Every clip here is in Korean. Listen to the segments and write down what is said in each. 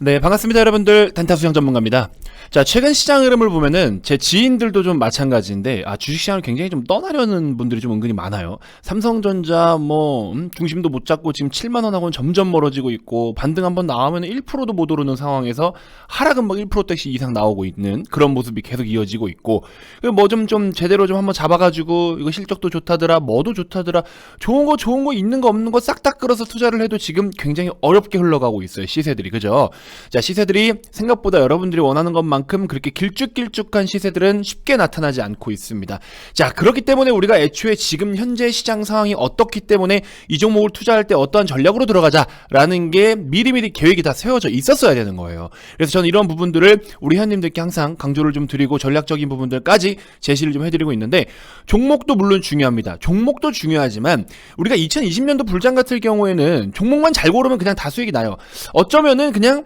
네, 반갑습니다, 여러분들. 단타수영 전문가입니다. 자, 최근 시장 흐름을 보면은 제 지인들도 좀 마찬가지인데, 주식시장을 굉장히 좀 떠나려는 분들이 좀 은근히 많아요. 삼성전자, 중심도 못 잡고 지금 7만원하고는 점점 멀어지고 있고, 반등 한번 나오면 1%도 못 오르는 상황에서 하락은 막 1%대씩 이상 나오고 있는 그런 모습이 계속 이어지고 있고, 좀 제대로 좀 한번 잡아가지고, 이거 실적도 좋다더라, 뭐도 좋다더라, 좋은 거 있는 거 없는 거 싹 다 끌어서 투자를 해도 지금 굉장히 어렵게 흘러가고 있어요, 시세들이. 그죠? 자, 시세들이 생각보다 여러분들이 원하는 것만큼 그렇게 길쭉길쭉한 시세들은 쉽게 나타나지 않고 있습니다. 자, 그렇기 때문에 우리가 애초에 지금 현재 시장 상황이 어떻기 때문에 이 종목을 투자할 때 어떠한 전략으로 들어가자라는 게 미리미리 계획이 다 세워져 있었어야 되는 거예요. 그래서 저는 이런 부분들을 우리 회원님들께 항상 강조를 좀 드리고 전략적인 부분들까지 제시를 좀 해드리고 있는데, 종목도 물론 중요합니다. 종목도 중요하지만 우리가 2020년도 불장 같은 경우에는 종목만 잘 고르면 그냥 다 수익이 나요. 어쩌면은 그냥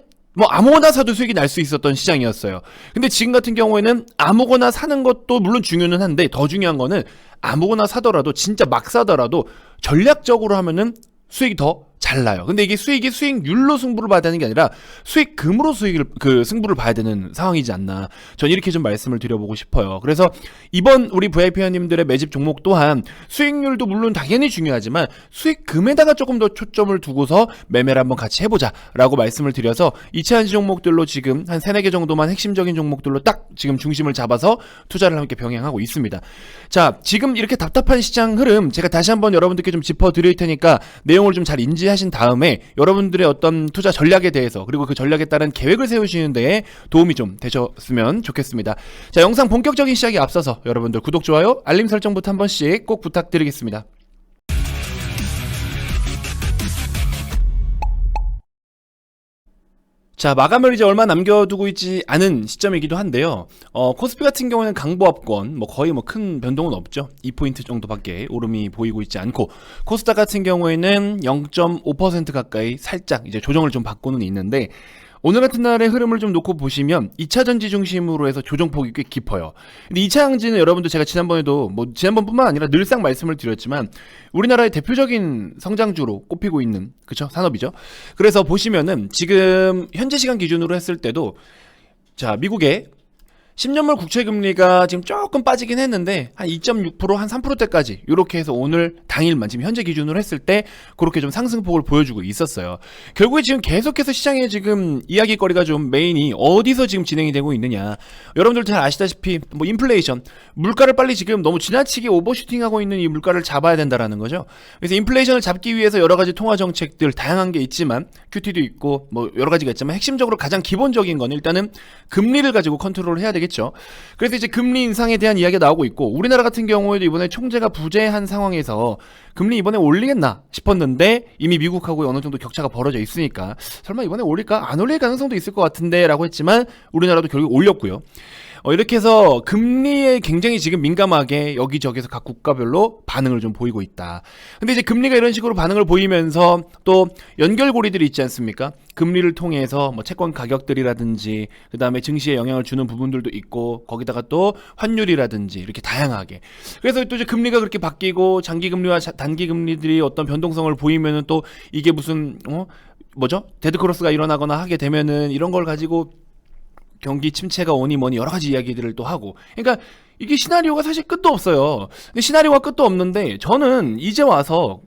아무거나 사도 수익이 날 수 있었던 시장이었어요. 근데 지금 같은 경우에는 아무거나 사는 것도 물론 중요는 한데, 더 중요한 거는 아무거나 사더라도, 진짜 막 사더라도 전략적으로 하면은 수익이 더 잘 나요. 근데 이게 수익이 수익률로 승부를 봐야 되는 게 아니라 수익금으로 승부를 봐야 되는 상황이지 않나. 전 이렇게 좀 말씀을 드려보고 싶어요. 그래서 이번 우리 VIP 회원님들의 매집 종목 또한 수익률도 물론 당연히 중요하지만 수익금에다가 조금 더 초점을 두고서 매매를 한번 같이 해보자 라고 말씀을 드려서 2차 한시 종목들로 지금 한 3, 4개 정도만 핵심적인 종목들로 딱 지금 중심을 잡아서 투자를 함께 병행하고 있습니다. 자, 지금 이렇게 답답한 시장 흐름 제가 다시 한번 여러분들께 좀 짚어드릴 테니까 내용을 좀 잘 인지하신 다음에 여러분들의 어떤 투자 전략에 대해서, 그리고 그 전략에 따른 계획을 세우시는 데에 도움이 좀 되셨으면 좋겠습니다. 자, 영상 본격적인 시작에 앞서서 여러분들 구독, 좋아요, 알림 설정부터 한 번씩 꼭 부탁드리겠습니다. 자, 마감을 이제 얼마 남겨두고 있지 않은 시점이기도 한데요. 코스피 같은 경우는 강보합권, 거의 큰 변동은 없죠. 2포인트 정도밖에 오름이 보이고 있지 않고, 코스닥 같은 경우에는 0.5% 가까이 살짝 이제 조정을 좀 받고는 있는데, 오늘 같은 날의 흐름을 좀 놓고 보시면 2차 전지 중심으로 해서 조정폭이 꽤 깊어요. 근데 2차 전지는 여러분들 제가 지난번에도 지난번뿐만 아니라 늘상 말씀을 드렸지만 우리나라의 대표적인 성장주로 꼽히고 있는 산업이죠. 그래서 보시면은 지금 현재 시간 기준으로 했을 때도, 자, 미국의 10년물 국채금리가 지금 조금 빠지긴 했는데 한 2.6%, 한 3%대까지 이렇게 해서 오늘 당일만 지금 현재 기준으로 했을 때 그렇게 좀 상승폭을 보여주고 있었어요. 결국에 지금 계속해서 시장에 지금 이야기거리가 좀 메인이 어디서 지금 진행이 되고 있느냐. 여러분들 잘 아시다시피 인플레이션, 물가를 빨리 지금 너무 지나치게 오버슈팅하고 있는 이 물가를 잡아야 된다라는 거죠. 그래서 인플레이션을 잡기 위해서 여러 가지 통화 정책들 다양한 게 있지만, QT도 있고 여러 가지가 있지만 핵심적으로 가장 기본적인 건 일단은 금리를 가지고 컨트롤을 해야 되겠죠. 그래서 이제 금리 인상에 대한 이야기가 나오고 있고, 우리나라 같은 경우에도 이번에 총재가 부재한 상황에서 금리 이번에 올리겠나 싶었는데 이미 미국하고 어느 정도 격차가 벌어져 있으니까 설마 이번에 올릴까? 안 올릴 가능성도 있을 것 같은데 라고 했지만 우리나라도 결국 올렸고요. 이렇게 해서 금리에 굉장히 지금 민감하게 여기저기서 각 국가별로 반응을 좀 보이고 있다. 근데 이제 금리가 이런 식으로 반응을 보이면서 또 연결고리들이 있지 않습니까? 금리를 통해서 채권 가격들이라든지 그 다음에 증시에 영향을 주는 부분들도 있고, 거기다가 또 환율이라든지 이렇게 다양하게. 그래서 또 이제 금리가 그렇게 바뀌고 장기 금리와 단기 금리들이 어떤 변동성을 보이면은 또 이게 무슨 데드크로스가 일어나거나 하게 되면은 이런 걸 가지고 경기 침체가 오니 뭐니 여러 가지 이야기들을 또 하고. 그러니까 이게 시나리오가 사실 끝도 없어요. 근데 시나리오가 끝도 없는데 저는 이제 와서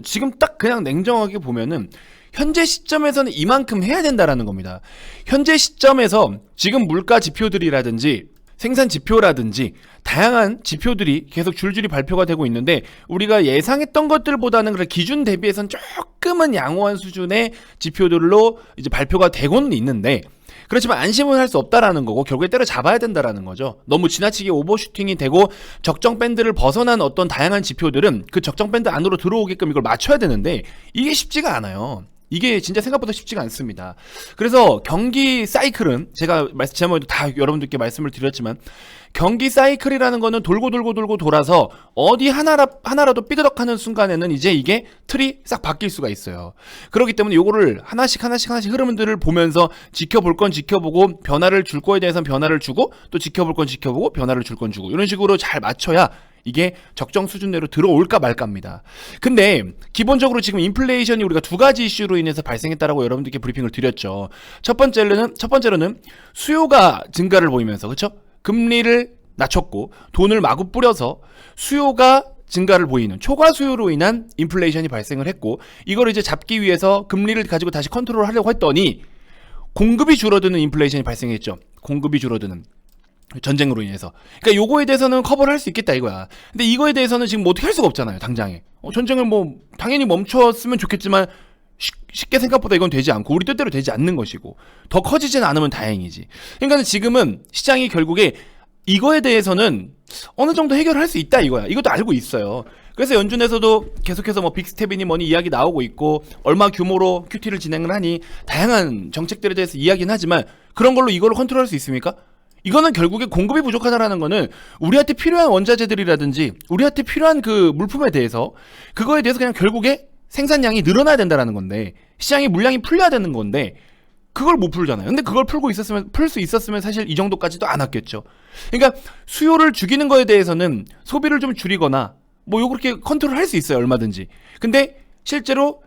지금 딱 그냥 냉정하게 보면은 현재 시점에서는 이만큼 해야 된다라는 겁니다. 현재 시점에서 지금 물가 지표들이라든지 생산 지표라든지 다양한 지표들이 계속 줄줄이 발표가 되고 있는데, 우리가 예상했던 것들보다는 그래 기준 대비해서는 조금은 양호한 수준의 지표들로 이제 발표가 되고는 있는데, 그렇지만 안심은 할 수 없다라는 거고 결국에 때려잡아야 된다라는 거죠. 너무 지나치게 오버슈팅이 되고 적정 밴드를 벗어난 어떤 다양한 지표들은 그 적정 밴드 안으로 들어오게끔 이걸 맞춰야 되는데 이게 쉽지가 않아요. 이게 진짜 생각보다 쉽지가 않습니다. 그래서 경기 사이클은 제가 지난번에도 다 여러분들께 말씀을 드렸지만, 경기 사이클이라는 거는 돌고 돌아서 어디 하나라도 삐그덕하는 순간에는 이제 이게 틀이 싹 바뀔 수가 있어요. 그렇기 때문에 요거를 하나씩 흐름들을 보면서 지켜볼 건 지켜보고, 변화를 줄 거에 대해서는 변화를 주고, 또 지켜볼 건 지켜보고 변화를 줄 건 주고, 이런 식으로 잘 맞춰야 이게 적정 수준 내로 들어올까 말까입니다. 근데 기본적으로 지금 인플레이션이 우리가 두 가지 이슈로 인해서 발생했다라고 여러분들께 브리핑을 드렸죠. 첫 번째로는 수요가 증가를 보이면서, 그렇죠? 금리를 낮췄고 돈을 마구 뿌려서 수요가 증가를 보이는 초과 수요로 인한 인플레이션이 발생을 했고, 이걸 이제 잡기 위해서 금리를 가지고 다시 컨트롤하려고 했더니 공급이 줄어드는 인플레이션이 발생했죠. 공급이 줄어드는 전쟁으로 인해서. 그러니까 요거에 대해서는 커버를 할 수 있겠다 이거야. 근데 이거에 대해서는 지금 뭐 어떻게 할 수가 없잖아요. 당장에 전쟁을 뭐 당연히 멈췄으면 좋겠지만 쉽게 생각보다 이건 되지 않고 우리 뜻대로 되지 않는 것이고 더 커지진 않으면 다행이지. 그러니까 지금은 시장이 결국에 이거에 대해서는 어느 정도 해결할 수 있다 이거야. 이것도 알고 있어요. 그래서 연준에서도 계속해서 뭐 빅스텝이니 뭐니 이야기 나오고 있고, 얼마 규모로 QT를 진행을 하니 다양한 정책들에 대해서 이야기는 하지만 그런 걸로 이걸로 컨트롤할 수 있습니까? 이거는 결국에 공급이 부족하다라는 거는 우리한테 필요한 원자재들이라든지 우리한테 필요한 그 물품에 대해서 그거에 대해서 그냥 결국에 생산량이 늘어나야 된다라는 건데, 시장의 물량이 풀려야 되는 건데 그걸 못 풀잖아요. 근데 그걸 풀 수 있었으면 사실 이 정도까지도 안 왔겠죠. 그러니까 수요를 죽이는 거에 대해서는 소비를 좀 줄이거나 뭐 요렇게 컨트롤 할 수 있어요. 얼마든지. 근데 실제로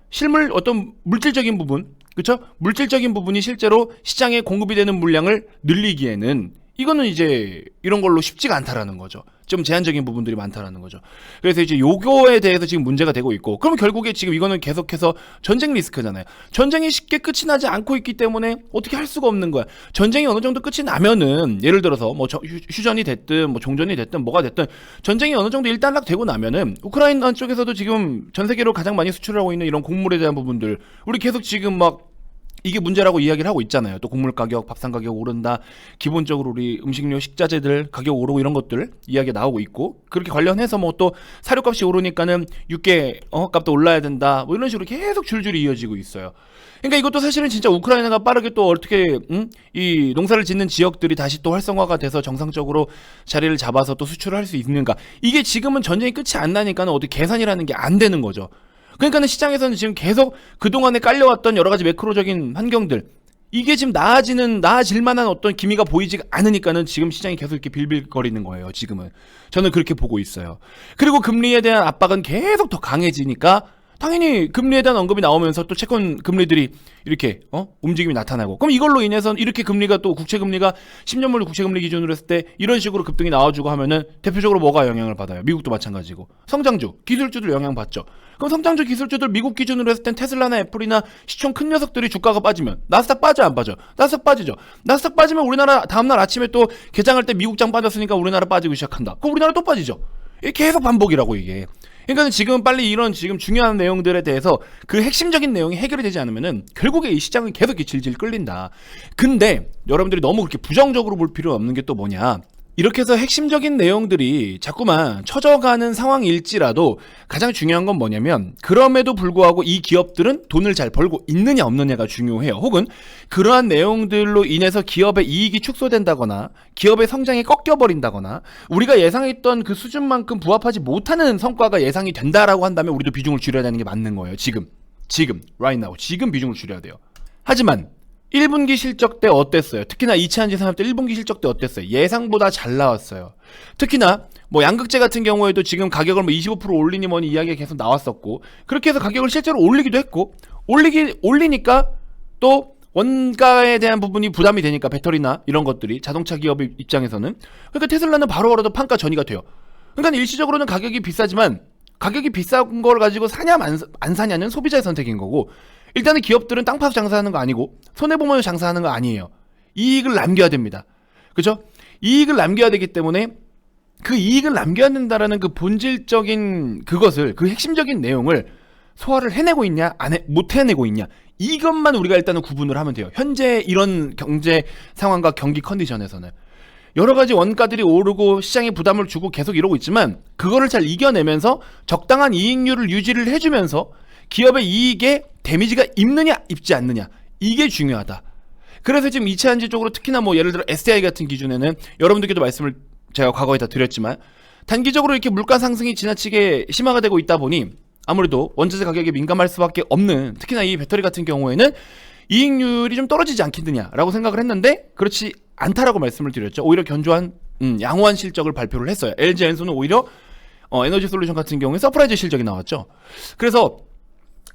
어떤 물질적인 부분, 그렇죠? 물질적인 부분이 실제로 시장에 공급이 되는 물량을 늘리기에는 이거는 이제 이런 걸로 쉽지가 않다라는 거죠. 좀 제한적인 부분들이 많다라는 거죠. 그래서 이제 요거에 대해서 지금 문제가 되고 있고, 그럼 결국에 지금 이거는 계속해서 전쟁 리스크잖아요. 전쟁이 쉽게 끝이 나지 않고 있기 때문에 어떻게 할 수가 없는 거야. 전쟁이 어느 정도 끝이 나면은, 예를 들어서 뭐 휴전이 됐든 뭐 종전이 됐든 뭐가 됐든 전쟁이 어느 정도 일단락 되고 나면은 우크라이나 쪽에서도 지금 전 세계로 가장 많이 수출하고 있는 이런 곡물에 대한 부분들 우리 계속 지금 막 이게 문제라고 이야기를 하고 있잖아요. 또 곡물 가격, 밥상 가격 오른다. 기본적으로 우리 음식료, 식자재들 가격 오르고 이런 것들 이야기 나오고 있고, 그렇게 관련해서 뭐 또 사료값이 오르니까는 육개 값도 올라야 된다. 뭐 이런 식으로 계속 줄줄이 이어지고 있어요. 그러니까 이것도 사실은 진짜 우크라이나가 빠르게 또 어떻게 이 농사를 짓는 지역들이 다시 또 활성화가 돼서 정상적으로 자리를 잡아서 또 수출을 할 수 있는가? 이게 지금은 전쟁이 끝이 안 나니까는 어디 계산이라는 게 안 되는 거죠. 그러니까는 시장에서는 지금 계속 그동안에 깔려왔던 여러 가지 매크로적인 환경들, 이게 지금 나아질 만한 어떤 기미가 보이지가 않으니까는 지금 시장이 계속 이렇게 빌빌거리는 거예요. 지금은 저는 그렇게 보고 있어요. 그리고 금리에 대한 압박은 계속 더 강해지니까 당연히 금리에 대한 언급이 나오면서 또 채권 금리들이 이렇게 움직임이 나타나고, 그럼 이걸로 인해서 이렇게 금리가 또 국채금리가 10년물 국채금리 기준으로 했을 때 이런 식으로 급등이 나와주고 하면은 대표적으로 뭐가 영향을 받아요? 미국도 마찬가지고 성장주, 기술주들 영향받죠. 그럼 성장주 기술주들 미국 기준으로 했을 땐 테슬라나 애플이나 시총 큰 녀석들이 주가가 빠지면 나스닥 빠져 안 빠져? 나스닥 빠지죠. 나스닥 빠지면 우리나라 다음날 아침에 또 개장할 때 미국장 빠졌으니까 우리나라 빠지고 시작한다. 그럼 우리나라 또 빠지죠. 이게 계속 반복이라고 이게. 그러니까 지금 빨리 이런 지금 중요한 내용들에 대해서 그 핵심적인 내용이 해결이 되지 않으면은 결국에 이 시장은 계속 이렇게 질질 끌린다. 근데 여러분들이 너무 그렇게 부정적으로 볼 필요 없는 게 또 뭐냐? 이렇게 해서 핵심적인 내용들이 자꾸만 처져가는 상황일지라도 가장 중요한 건 뭐냐면, 그럼에도 불구하고 이 기업들은 돈을 잘 벌고 있느냐 없느냐가 중요해요. 혹은 그러한 내용들로 인해서 기업의 이익이 축소된다거나 기업의 성장이 꺾여버린다거나 우리가 예상했던 그 수준만큼 부합하지 못하는 성과가 예상이 된다라고 한다면 우리도 비중을 줄여야 되는 게 맞는 거예요. 지금 right now 지금 비중을 줄여야 돼요. 하지만 1분기 실적 때 어땠어요? 특히나 2차전지 산업 때 1분기 실적 때 어땠어요? 예상보다 잘 나왔어요. 특히나 뭐 양극재 같은 경우에도 지금 가격을 뭐 25% 올리니 뭐니 이야기가 계속 나왔었고, 그렇게 해서 가격을 실제로 올리기도 했고, 올리니까 또 원가에 대한 부분이 부담이 되니까 배터리나 이런 것들이 자동차 기업의 입장에서는, 그러니까 테슬라는 바로바로 판가 전이가 돼요. 그러니까 일시적으로는 가격이 비싸지만 가격이 비싼 걸 가지고 사냐 안 사냐는 소비자의 선택인 거고, 일단은 기업들은 땅 파서 장사하는 거 아니고 손해보면서 장사하는 거 아니에요. 이익을 남겨야 됩니다. 그죠? 이익을 남겨야 되기 때문에 그 이익을 남겨야 된다라는 그 본질적인 그것을, 그 핵심적인 내용을 소화를 해내고 있냐 못 해내고 있냐, 이것만 우리가 일단은 구분을 하면 돼요. 현재 이런 경제 상황과 경기 컨디션에서는 여러 가지 원가들이 오르고 시장에 부담을 주고 계속 이러고 있지만 그거를 잘 이겨내면서 적당한 이익률을 유지를 해주면서 기업의 이익에 데미지가 입느냐 입지 않느냐, 이게 중요하다. 그래서 지금 2차전지 쪽으로 특히나 뭐 예를 들어 SDI 같은 기준에는 여러분들께도 말씀을 제가 과거에 다 드렸지만 단기적으로 이렇게 물가 상승이 지나치게 심화가 되고 있다 보니 아무래도 원자재 가격에 민감할 수밖에 없는, 특히나 이 배터리 같은 경우에는 이익률이 좀 떨어지지 않겠느냐라고 생각을 했는데 그렇지 않다라고 말씀을 드렸죠. 오히려 견조한 양호한 실적을 발표를 했어요. LG 엔소는 오히려 에너지 솔루션 같은 경우에 서프라이즈 실적이 나왔죠. 그래서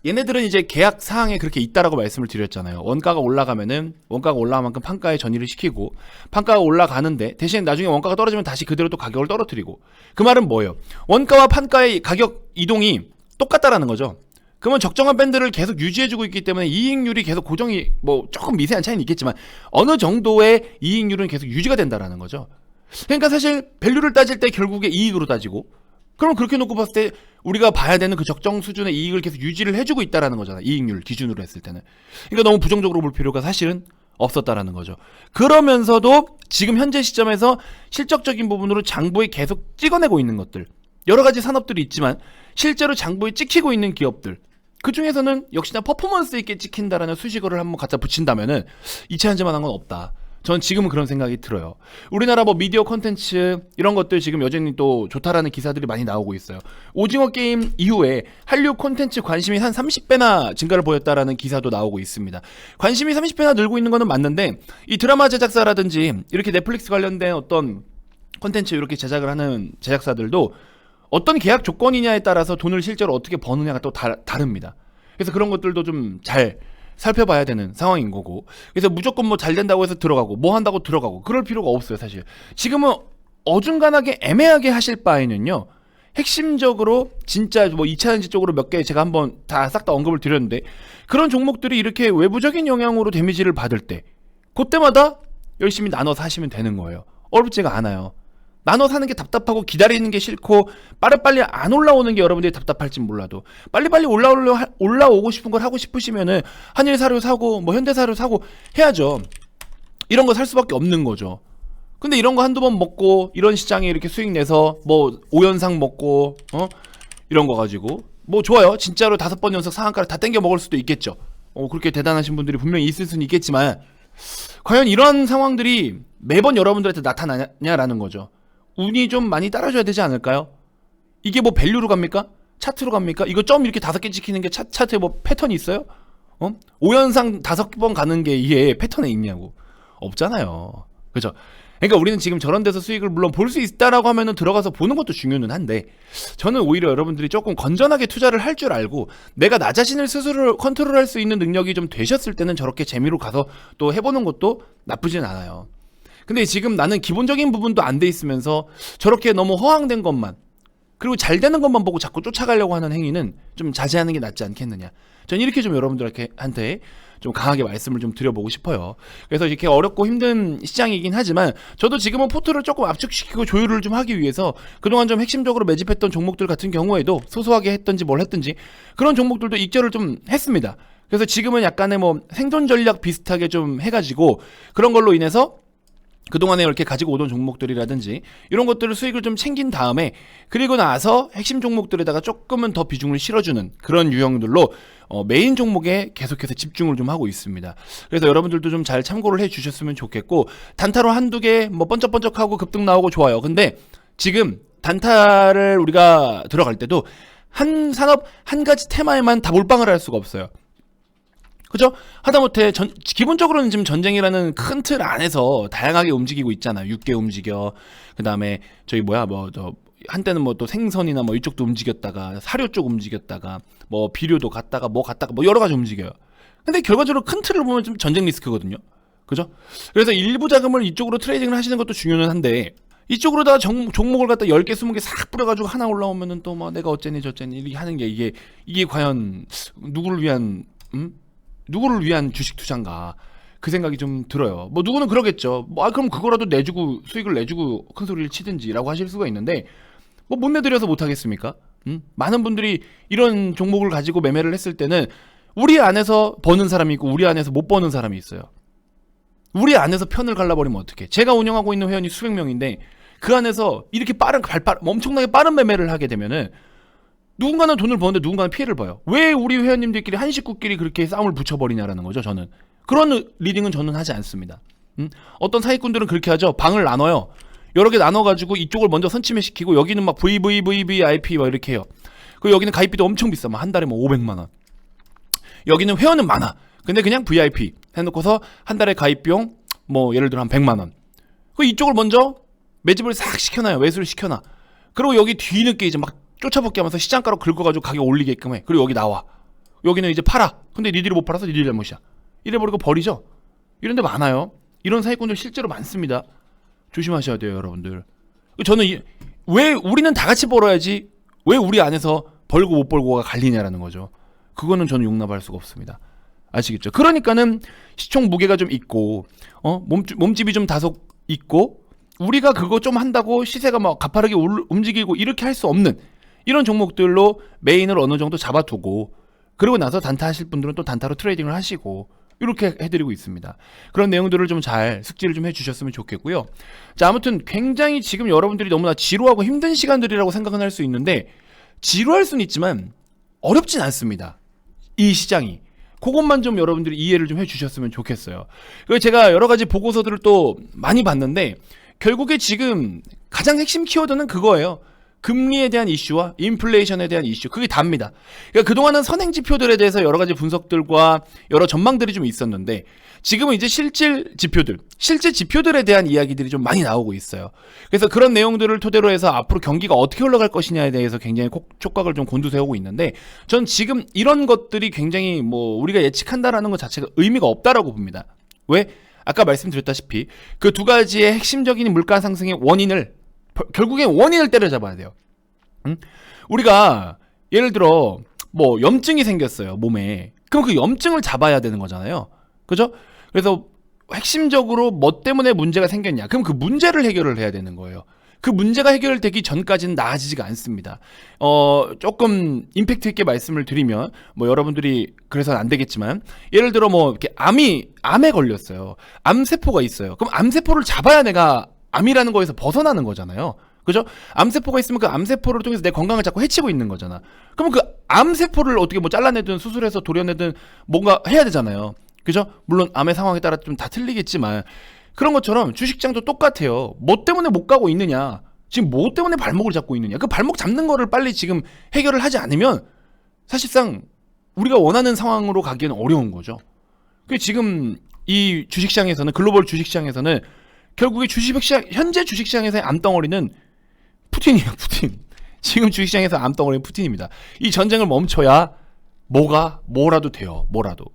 얘네들은 이제 계약 사항에 그렇게 있다라고 말씀을 드렸잖아요. 원가가 올라가면은 원가가 올라간 만큼 판가에 전이를 시키고 판가가 올라가는데 대신 나중에 원가가 떨어지면 다시 그대로 또 가격을 떨어뜨리고 그 말은 뭐예요? 원가와 판가의 가격 이동이 똑같다라는 거죠. 그러면 적정한 밴드를 계속 유지해주고 있기 때문에 이익률이 계속 고정이 뭐 조금 미세한 차이는 있겠지만 어느 정도의 이익률은 계속 유지가 된다라는 거죠. 그러니까 사실 밸류를 따질 때 결국에 이익으로 따지고 그럼 그렇게 놓고 봤을 때 우리가 봐야 되는 그 적정 수준의 이익을 계속 유지를 해주고 있다라는 거잖아. 이익률 기준으로 했을 때는. 그러니까 너무 부정적으로 볼 필요가 사실은 없었다라는 거죠. 그러면서도 지금 현재 시점에서 실적적인 부분으로 장부에 계속 찍어내고 있는 것들 여러 가지 산업들이 있지만 실제로 장부에 찍히고 있는 기업들 그 중에서는 역시나 퍼포먼스 있게 찍힌다라는 수식어를 한번 갖다 붙인다면은 이차한제만한 건 없다. 전 지금은 그런 생각이 들어요. 우리나라 뭐 미디어 콘텐츠 이런 것들 지금 여전히 또 좋다라는 기사들이 많이 나오고 있어요. 오징어 게임 이후에 한류 콘텐츠 관심이 한 30배나 증가를 보였다라는 기사도 나오고 있습니다. 관심이 30배나 늘고 있는 거는 맞는데 이 드라마 제작사라든지 이렇게 넷플릭스 관련된 어떤 콘텐츠 이렇게 제작을 하는 제작사들도 어떤 계약 조건이냐에 따라서 돈을 실제로 어떻게 버느냐가 또 다릅니다. 그래서 그런 것들도 좀 잘 살펴봐야 되는 상황인 거고 그래서 무조건 뭐 잘 된다고 해서 들어가고 뭐 한다고 들어가고 그럴 필요가 없어요. 사실 지금은 어중간하게 애매하게 하실 바에는요 핵심적으로 진짜 뭐 2차전지 쪽으로 몇 개 제가 한번 다 싹 다 언급을 드렸는데 그런 종목들이 이렇게 외부적인 영향으로 데미지를 받을 때 그때마다 열심히 나눠서 하시면 되는 거예요. 어렵지가 않아요. 나눠 사는 게 답답하고 기다리는 게 싫고 빠르빨리 안 올라오는 게 여러분들이 답답할진 몰라도 빨리빨리 올라오고 싶은 걸 하고 싶으시면은 한일사료 사고 뭐 현대사료 사고 해야죠. 이런 거 살 수밖에 없는 거죠. 근데 이런 거 한두 번 먹고 이런 시장에 이렇게 수익 내서 뭐 5연상 먹고 이런 거 가지고 뭐 좋아요. 진짜로 5번 연속 상한가를 다 땡겨 먹을 수도 있겠죠. 그렇게 대단하신 분들이 분명히 있을 수는 있겠지만 과연 이런 상황들이 매번 여러분들한테 나타나냐라는 거죠. 운이 좀 많이 따라줘야 되지 않을까요? 이게 뭐 밸류로 갑니까? 차트로 갑니까? 이거 점 이렇게 5개 찍히는 게 차트에 뭐 패턴이 있어요? 5연상 5번 가는 게 이게 패턴에 있냐고. 없잖아요. 그죠? 그러니까 우리는 지금 저런 데서 수익을 물론 볼 수 있다라고 하면은 들어가서 보는 것도 중요는 한데 저는 오히려 여러분들이 조금 건전하게 투자를 할 줄 알고 내가 나 자신을 스스로 컨트롤할 수 있는 능력이 좀 되셨을 때는 저렇게 재미로 가서 또 해보는 것도 나쁘진 않아요. 근데 지금 나는 기본적인 부분도 안 돼 있으면서 저렇게 너무 허황된 것만 그리고 잘 되는 것만 보고 자꾸 쫓아가려고 하는 행위는 좀 자제하는 게 낫지 않겠느냐. 전 이렇게 좀 여러분들한테 좀 강하게 말씀을 좀 드려보고 싶어요. 그래서 이렇게 어렵고 힘든 시장이긴 하지만 저도 지금은 포트를 조금 압축시키고 조율을 좀 하기 위해서 그동안 좀 핵심적으로 매집했던 종목들 같은 경우에도 소소하게 했든지 뭘 했든지 그런 종목들도 익절을 좀 했습니다. 그래서 지금은 약간의 뭐 생존 전략 비슷하게 좀 해가지고 그런 걸로 인해서 그동안에 이렇게 가지고 오던 종목들이라든지 이런 것들을 수익을 좀 챙긴 다음에 그리고 나서 핵심 종목들에다가 조금은 더 비중을 실어주는 그런 유형들로 메인 종목에 계속해서 집중을 좀 하고 있습니다. 그래서 여러분들도 좀 잘 참고를 해 주셨으면 좋겠고 단타로 한두 개 뭐 번쩍번쩍하고 급등 나오고 좋아요. 근데 지금 단타를 우리가 들어갈 때도 한 산업 한 가지 테마에만 다 몰빵을 할 수가 없어요. 그죠? 하다못해 기본적으로는 지금 전쟁이라는 큰 틀 안에서 다양하게 움직이고 있잖아요. 육계 움직여. 그 다음에 저희 한때는 뭐 또 생선이나 뭐 이쪽도 움직였다가 사료 쪽 움직였다가 뭐 비료도 갔다가 뭐 여러 가지 움직여요. 근데 결과적으로 큰 틀을 보면 좀 전쟁 리스크거든요. 그죠? 그래서 일부 자금을 이쪽으로 트레이딩을 하시는 것도 중요는 한데 이쪽으로다가 종목을 갖다 10개, 20개 싹 뿌려가지고 하나 올라오면은 또 뭐 내가 어쩌니 저쩌니 이렇게 하는 게 이게 과연 누구를 위한 주식 투자인가 그 생각이 좀 들어요. 뭐 누구는 그러겠죠. 그럼 그거라도 내주고 수익을 내주고 큰 소리를 치든지라고 하실 수가 있는데 뭐 못 내드려서 못 하겠습니까? 많은 분들이 이런 종목을 가지고 매매를 했을 때는 우리 안에서 버는 사람이 있고 우리 안에서 못 버는 사람이 있어요. 우리 안에서 편을 갈라버리면 어떡해. 제가 운영하고 있는 회원이 수백 명인데 그 안에서 이렇게 엄청나게 빠른 매매를 하게 되면은 누군가는 돈을 버는데 누군가는 피해를 봐요. 왜 우리 회원님들끼리 한 식구끼리 그렇게 싸움을 붙여버리냐라는 거죠. 저는 그런 리딩은 저는 하지 않습니다. 어떤 사기꾼들은 그렇게 하죠. 방을 나눠요. 여러 개 나눠가지고 이쪽을 먼저 선침해시키고 여기는 막 VVVVIP 막 이렇게 해요. 그리고 여기는 가입비도 엄청 비싸. 막 한 달에 뭐 500만 원. 여기는 회원은 많아. 근데 그냥 VIP 해놓고서 한 달에 가입비용 뭐 예를 들어 한 100만 원. 그 이쪽을 먼저 매집을 싹 시켜놔요. 매수를 시켜놔. 그리고 여기 뒤늦게 이제 막 쫓아붙게 하면서 시장가로 긁어가지고 가격 올리게끔 해. 그리고 여기 나와. 여기는 이제 팔아. 근데 니들이 못 팔아서 니들 잘못이야. 이래버리고 버리죠. 이런 데 많아요. 이런 사기꾼들 실제로 많습니다. 조심하셔야 돼요, 여러분들. 저는 왜 우리는 다 같이 벌어야지 왜 우리 안에서 벌고 못 벌고가 갈리냐라는 거죠. 그거는 저는 용납할 수가 없습니다. 아시겠죠? 그러니까는 시총 무게가 좀 있고 몸집이 좀 다소 있고 우리가 그거 좀 한다고 시세가 막 가파르게 움직이고 이렇게 할 수 없는 이런 종목들로 메인을 어느 정도 잡아두고 그리고 나서 단타 하실 분들은 또 단타로 트레이딩을 하시고 이렇게 해드리고 있습니다. 그런 내용들을 좀 잘 숙지를 좀 해주셨으면 좋겠고요. 자, 아무튼 굉장히 지금 여러분들이 너무나 지루하고 힘든 시간들이라고 생각은 할 수 있는데 지루할 수는 있지만 어렵진 않습니다. 이 시장이. 그것만 좀 여러분들이 이해를 좀 해주셨으면 좋겠어요. 그리고 제가 여러 가지 보고서들을 또 많이 봤는데 결국에 지금 가장 핵심 키워드는 그거예요. 금리에 대한 이슈와 인플레이션에 대한 이슈, 그게 답니다. 그러니까 그동안은 선행 지표들에 대해서 여러 가지 분석들과 여러 전망들이 좀 있었는데 지금은 이제 실제 지표들에 대한 이야기들이 좀 많이 나오고 있어요. 그래서 그런 내용들을 토대로 해서 앞으로 경기가 어떻게 흘러갈 것이냐에 대해서 굉장히 촉각을 좀 곤두세우고 있는데 전 지금 이런 것들이 굉장히 우리가 예측한다라는 것 자체가 의미가 없다라고 봅니다. 왜? 아까 말씀드렸다시피 그 두 가지의 핵심적인 물가 상승의 원인을 결국엔 원인을 때려잡아야 돼요. 우리가 예를 들어 염증이 생겼어요, 몸에. 그럼 그 염증을 잡아야 되는 거잖아요. 그죠? 그래서 핵심적으로 뭐 때문에 문제가 생겼냐? 그럼 그 문제를 해결을 해야 되는 거예요. 그 문제가 해결되기 전까지는 나아지지가 않습니다. 조금 임팩트 있게 말씀을 드리면 여러분들이 그래서는 안 되겠지만 예를 들어 이렇게 암에 걸렸어요. 암세포가 있어요. 그럼 암세포를 잡아야 내가 암이라는 거에서 벗어나는 거잖아요. 그죠? 암세포가 있으면 그 암세포를 통해서 내 건강을 자꾸 해치고 있는 거잖아. 그러면 그 암세포를 어떻게 잘라내든 수술해서 도려내든 뭔가 해야 되잖아요. 그죠? 물론 암의 상황에 따라 좀 다 틀리겠지만 그런 것처럼 주식장도 똑같아요. 뭐 때문에 못 가고 있느냐? 지금 뭐 때문에 발목을 잡고 있느냐? 그 발목 잡는 거를 빨리 지금 해결을 하지 않으면 사실상 우리가 원하는 상황으로 가기에는 어려운 거죠. 그 지금 이 주식시장에서는 글로벌 주식시장에서는 결국에 현재 주식시장에서의 암덩어리는 푸틴이에요, 푸틴. 지금 주식시장에서 암덩어리는 푸틴입니다. 이 전쟁을 멈춰야 뭐라도 돼요, 뭐라도.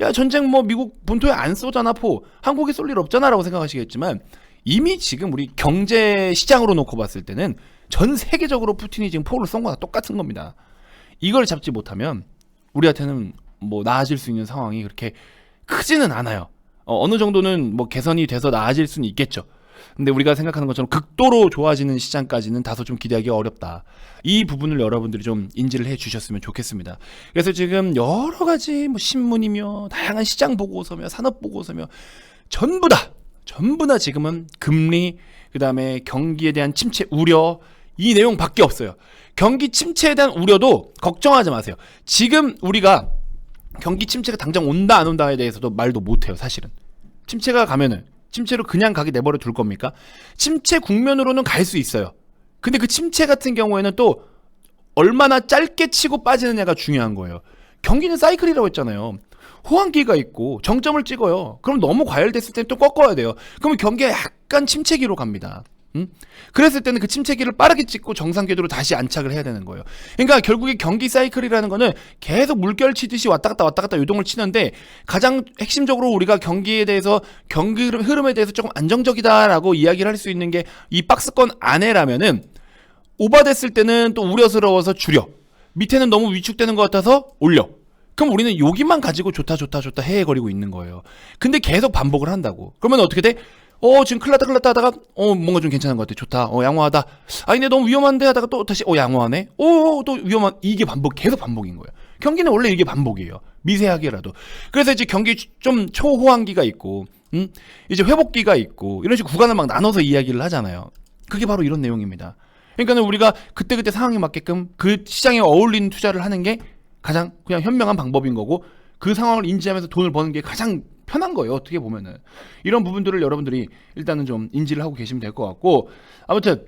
야, 전쟁 미국 본토에 안 쏘잖아, 포. 한국에 쏠 일 없잖아 라고 생각하시겠지만 이미 지금 우리 경제 시장으로 놓고 봤을 때는 전 세계적으로 푸틴이 지금 포를 쏜 거랑 똑같은 겁니다. 이걸 잡지 못하면 우리한테는 나아질 수 있는 상황이 그렇게 크지는 않아요. 어느 정도는 개선이 돼서 나아질 수는 있겠죠. 근데 우리가 생각하는 것처럼 극도로 좋아지는 시장까지는 다소 좀 기대하기 어렵다. 이 부분을 여러분들이 좀 인지를 해 주셨으면 좋겠습니다. 그래서 지금 여러 가지 신문이며 다양한 시장 보고서며 산업 보고서며 전부 다 지금은 금리, 그다음에 경기에 대한 침체 우려, 이 내용밖에 없어요. 경기 침체에 대한 우려도 걱정하지 마세요. 지금 우리가 경기 침체가 당장 온다 안 온다에 대해서도 말도 못해요. 사실은 침체가 가면은 침체로 그냥 가게 내버려 둘 겁니까? 침체 국면으로는 갈 수 있어요. 근데 그 침체 같은 경우에는 또 얼마나 짧게 치고 빠지느냐가 중요한 거예요. 경기는 사이클이라고 했잖아요. 호황기가 있고 정점을 찍어요. 그럼 너무 과열됐을 때는 또 꺾어야 돼요. 그러면 경기가 약간 침체기로 갑니다. 그랬을 때는 그 침체기를 빠르게 찍고 정상 궤도로 다시 안착을 해야 되는 거예요. 그러니까 결국에 경기 사이클이라는 거는 계속 물결 치듯이 왔다 갔다 요동을 치는데 가장 핵심적으로 우리가 경기에 대해서 경기 흐름에 대해서 조금 안정적이다라고 이야기를 할 수 있는 게 이 박스권 안에라면은 오버됐을 때는 또 우려스러워서 줄여, 밑에는 너무 위축되는 것 같아서 올려. 그럼 우리는 여기만 가지고 좋다 헤헤거리고 있는 거예요. 근데 계속 반복을 한다고. 그러면 어떻게 돼? 지금 큰일 났다 하다가 뭔가 좀 괜찮은 것 같아. 좋다. 양호하다. 아니 근데 너무 위험한데 하다가 또 다시 양호하네. 또 위험한. 이게 계속 반복인 거예요. 경기는 원래 이게 반복이에요. 미세하게라도. 그래서 이제 경기 좀 초호황기가 있고 이제 회복기가 있고 이런 식으로 구간을 막 나눠서 이야기를 하잖아요. 그게 바로 이런 내용입니다. 그러니까는 우리가 그때 상황에 맞게끔 그 시장에 어울리는 투자를 하는 게 가장 그냥 현명한 방법인 거고 그 상황을 인지하면서 돈을 버는 게 가장 편한 거예요. 어떻게 보면은 이런 부분들을 여러분들이 일단은 좀 인지를 하고 계시면 될 것 같고, 아무튼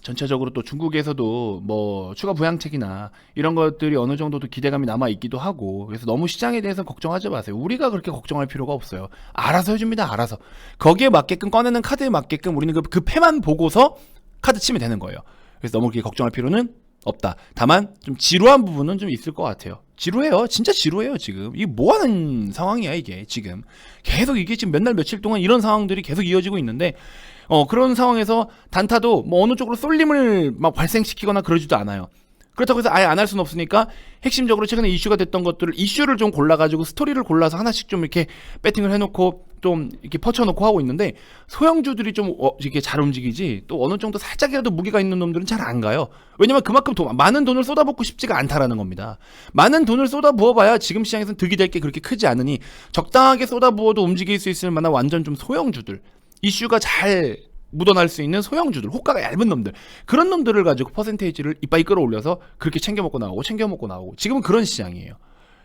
전체적으로 또 중국에서도 추가 부양책이나 이런 것들이 어느 정도도 기대감이 남아 있기도 하고, 그래서 너무 시장에 대해서 걱정하지 마세요. 우리가 그렇게 걱정할 필요가 없어요. 알아서 해줍니다. 알아서 거기에 맞게끔 꺼내는 카드에 맞게끔 우리는 그 패만 보고서 카드 치면 되는 거예요. 그래서 너무 그렇게 걱정할 필요는 없다. 다만 좀 지루한 부분은 좀 있을 것 같아요. 지루해요. 진짜 지루해요. 지금 이게 뭐하는 상황이야 이게. 지금 계속 이게 지금 몇 날 며칠 동안 이런 상황들이 계속 이어지고 있는데 그런 상황에서 단타도 뭐 어느 쪽으로 쏠림을 막 발생시키거나 그러지도 않아요. 그렇다고 해서 아예 안 할 수는 없으니까 핵심적으로 최근에 이슈가 됐던 것들을 이슈를 좀 골라가지고 스토리를 골라서 하나씩 좀 이렇게 배팅을 해놓고 좀 이렇게 퍼쳐놓고 하고 있는데 소형주들이 좀 이렇게 잘 움직이지 또 어느 정도 살짝이라도 무게가 있는 놈들은 잘 안 가요. 왜냐면 그만큼 많은 돈을 쏟아붓고 싶지가 않다라는 겁니다. 많은 돈을 쏟아부어봐야 지금 시장에서는 득이 될 게 그렇게 크지 않으니 적당하게 쏟아부어도 움직일 수 있을 만한 완전 좀 소형주들 이슈가 잘 묻어날 수 있는 소형주들, 호가가 얇은 놈들 그런 놈들을 가지고 퍼센테이지를 이빨이 끌어올려서 그렇게 챙겨 먹고 나오고 지금은 그런 시장이에요.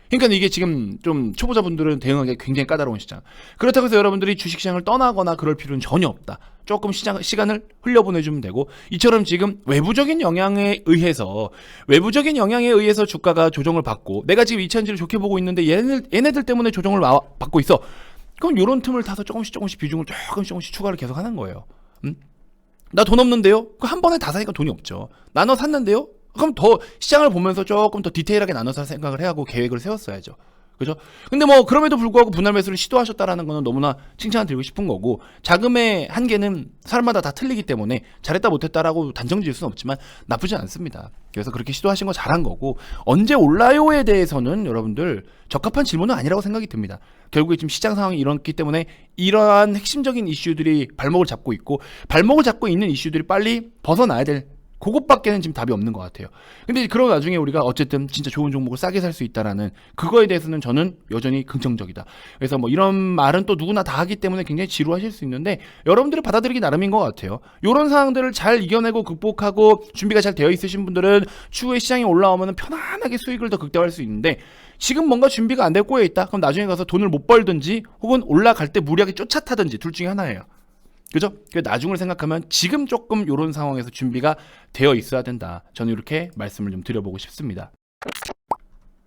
그러니까 이게 지금 좀 초보자분들은 대응하기 굉장히 까다로운 시장. 그렇다고 해서 여러분들이 주식시장을 떠나거나 그럴 필요는 전혀 없다. 조금 시간을 흘려보내주면 되고 이처럼 지금 외부적인 영향에 의해서 주가가 조정을 받고 내가 지금 이차전지를 좋게 보고 있는데 얘네들 때문에 조정을 받고 있어. 그럼 요런 틈을 타서 조금씩 비중을 조금씩 추가를 계속 하는 거예요. 나 돈 없는데요? 한 번에 다 사니까 돈이 없죠. 나눠 샀는데요? 그럼 더 시장을 보면서 조금 더 디테일하게 나눠서 생각을 해야 하고 계획을 세웠어야죠. 그죠? 근데 뭐 그럼에도 불구하고 분할 매수를 시도하셨다라는 거는 너무나 칭찬을 드리고 싶은 거고 자금의 한계는 사람마다 다 틀리기 때문에 잘했다 못했다라고 단정 지을 수는 없지만 나쁘지 않습니다. 그래서 그렇게 시도하신 거 잘한 거고 언제 올라요에 대해서는 여러분들 적합한 질문은 아니라고 생각이 듭니다. 결국에 지금 시장 상황이 이렇기 때문에 이러한 핵심적인 이슈들이 발목을 잡고 있고 발목을 잡고 있는 이슈들이 빨리 벗어나야 될 그것밖에는 지금 답이 없는 것 같아요. 근데 그런 와중에 우리가 어쨌든 진짜 좋은 종목을 싸게 살 수 있다라는 그거에 대해서는 저는 여전히 긍정적이다. 그래서 뭐 이런 말은 또 누구나 다 하기 때문에 굉장히 지루하실 수 있는데 여러분들이 받아들이기 나름인 것 같아요. 이런 상황들을 잘 이겨내고 극복하고 준비가 잘 되어 있으신 분들은 추후에 시장이 올라오면 편안하게 수익을 더 극대화할 수 있는데 지금 뭔가 준비가 안 될 꼬여 있다. 그럼 나중에 가서 돈을 못 벌든지 혹은 올라갈 때 무리하게 쫓아타든지 둘 중에 하나예요. 그죠? 나중을 생각하면 지금 조금 이런 상황에서 준비가 되어 있어야 된다. 저는 이렇게 말씀을 좀 드려보고 싶습니다.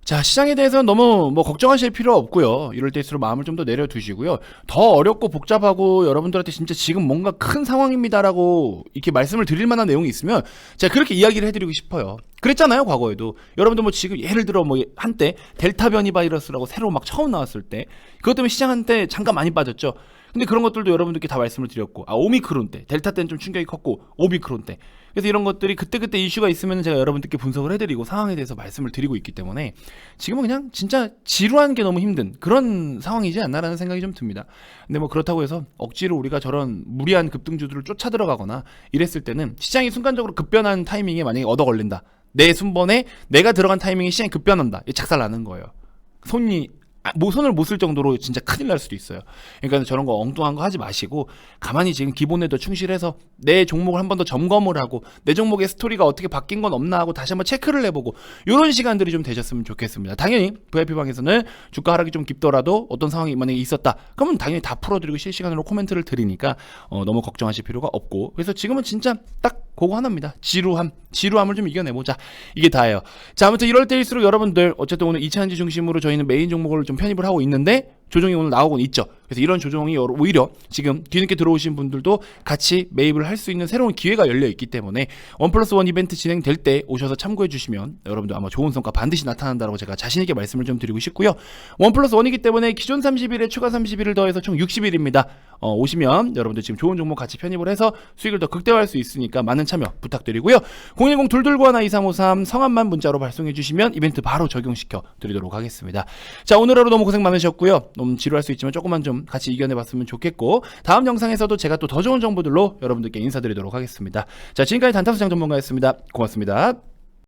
자, 시장에 대해서는 너무 뭐 걱정하실 필요 없고요. 이럴 때일수록 마음을 좀 더 내려두시고요. 더 어렵고 복잡하고 여러분들한테 진짜 지금 뭔가 큰 상황입니다라고 이렇게 말씀을 드릴 만한 내용이 있으면 제가 그렇게 이야기를 해드리고 싶어요. 그랬잖아요, 과거에도. 여러분들 뭐 지금 예를 들어 뭐 한때 델타 변이 바이러스라고 새로 막 처음 나왔을 때 그것 때문에 시장 한때 잠깐 많이 빠졌죠. 근데 그런 것들도 여러분들께 다 말씀을 드렸고 오미크론 때 델타 때는 좀 충격이 컸고 오미크론 때 그래서 이런 것들이 그때 이슈가 있으면 제가 여러분들께 분석을 해드리고 상황에 대해서 말씀을 드리고 있기 때문에 지금은 그냥 진짜 지루한 게 너무 힘든 그런 상황이지 않나라는 생각이 좀 듭니다. 근데 뭐 그렇다고 해서 억지로 우리가 저런 무리한 급등주들을 쫓아 들어가거나 이랬을 때는 시장이 순간적으로 급변한 타이밍에 만약에 얻어 걸린다. 내 순번에 내가 들어간 타이밍에 시장이 급변한다. 작살 나는 거예요. 손을 못 쓸 정도로 진짜 큰일 날 수도 있어요. 그러니까 저런 거 엉뚱한 거 하지 마시고 가만히 지금 기본에 더 충실해서 내 종목을 한 번 더 점검을 하고 내 종목의 스토리가 어떻게 바뀐 건 없나 하고 다시 한번 체크를 해보고 이런 시간들이 좀 되셨으면 좋겠습니다. 당연히 VIP방에서는 주가 하락이 좀 깊더라도 어떤 상황이 만약에 있었다 그러면 당연히 다 풀어드리고 실시간으로 코멘트를 드리니까 너무 걱정하실 필요가 없고 그래서 지금은 진짜 딱 그거 하나입니다. 지루함을 좀 이겨내보자. 이게 다예요. 자, 아무튼 이럴 때일수록 여러분들 어쨌든 오늘 2차전지 중심으로 저희는 메인 종목을 좀 편입을 하고 있는데 조정이 오늘 나오곤 있죠. 그래서 이런 조정이 오히려 지금 뒤늦게 들어오신 분들도 같이 매입을 할 수 있는 새로운 기회가 열려 있기 때문에 1+1 이벤트 진행될 때 오셔서 참고해 주시면 여러분들 아마 좋은 성과 반드시 나타난다고 제가 자신있게 말씀을 좀 드리고 싶고요. 1+1이기 때문에 기존 30일에 추가 30일을 더해서 총 60일입니다. 오시면 여러분들 지금 좋은 종목 같이 편입을 해서 수익을 더 극대화할 수 있으니까 많은 참여 부탁드리고요. 010-221-2353 성함만 문자로 발송해 주시면 이벤트 바로 적용시켜 드리도록 하겠습니다. 자, 오늘 하루 너무 고생 많으셨고요. 너무 지루할 수 있지만 조금만 좀 같이 이겨내봤으면 좋겠고 다음 영상에서도 제가 또 더 좋은 정보들로 여러분들께 인사드리도록 하겠습니다. 자, 지금까지 단타수장 전문가였습니다. 고맙습니다.